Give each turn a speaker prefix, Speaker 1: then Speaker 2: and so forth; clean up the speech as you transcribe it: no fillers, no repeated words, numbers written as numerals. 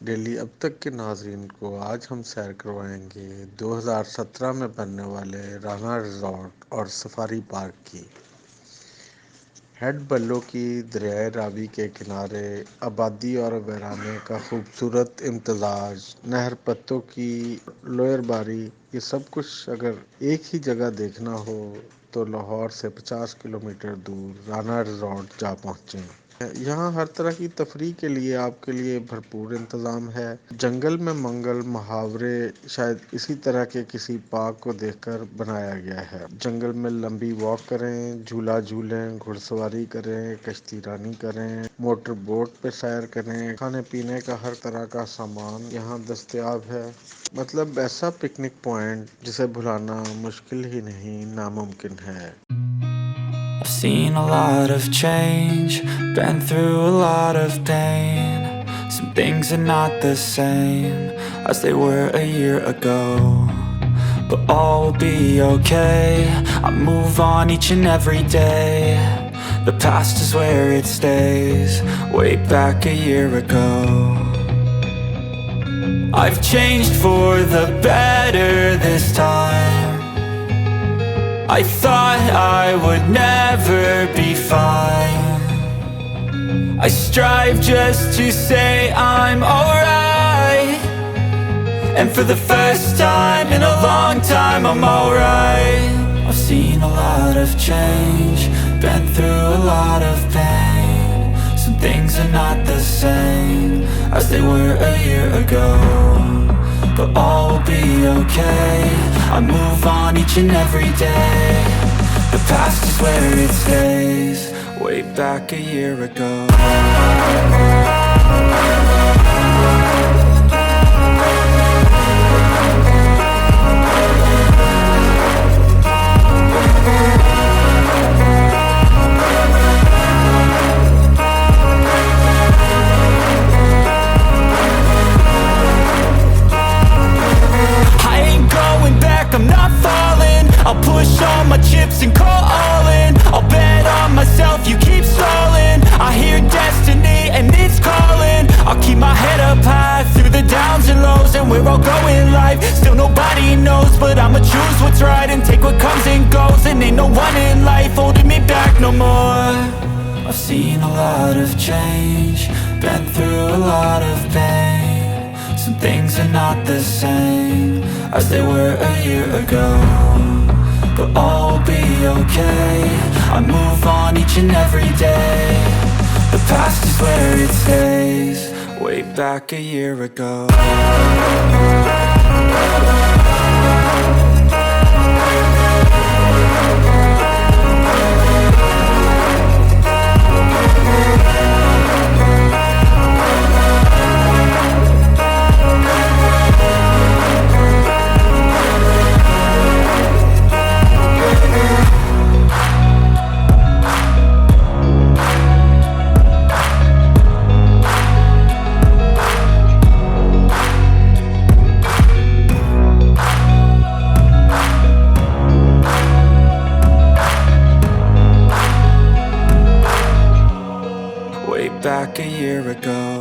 Speaker 1: दिल्ली अब तक के नाज़रीन को आज हम सैर करवाएंगे 2017 में बनने वाले राना रिजॉर्ट और सफारी पार्क की। हेड बल्लों की दरियाए रावी के किनारे आबादी और वीराने का खूबसूरत इम्तजाज, नहर पत्तों की लोयर बारी, ये सब कुछ अगर एक ही जगह देखना हो तो लाहौर से 50 किलोमीटर दूर राना रिजॉर्ट जा पहुँचें। यहाँ हर तरह की तफरीह के लिए आपके लिए भरपूर इंतज़ाम है। जंगल में मंगल मुहावरे शायद इसी तरह के किसी पार्क को देखकर बनाया गया है। जंगल में लंबी वॉक करें, झूला झूलें, घुड़सवारी करें, कश्ती रानी करें, मोटर बोट पे सैर करें। खाने पीने का हर तरह का सामान यहाँ दस्तयाब है। मतलब ऐसा पिकनिक पॉइंट जिसे भुलाना मुश्किल ही नहीं, नामुमकिन है।
Speaker 2: I've seen a lot of change, been through a lot of pain. Some things are not the same as they were a year ago, but all will be okay. I move on each and every day. The past is where it stays, way back a year ago. I've changed for the better this time. I thought I would never be fine. I strive just to say I'm alright, and for the first time in a long time I'm alright. I've seen a lot of change, been through a lot of pain. Some things are not the same as they were a year ago, but all will be okay. I move on each and every day. The past is where it stays, way back a year ago. I'm not falling, I'll push all my chips and call all in. I'll bet on myself, you keep stalling. I hear destiny and it's calling. I'll keep my head up high through the downs and lows, and we're all going live. Still nobody knows, but I'ma choose what's right and take what comes and goes. And ain't no one in life holding me back no more. I've seen a lot of change, been through a lot of pain. Some things are not the same as they were a year ago, but all will be okay. I move on each and every day. The past is where it stays, way back a year ago. Back a year ago.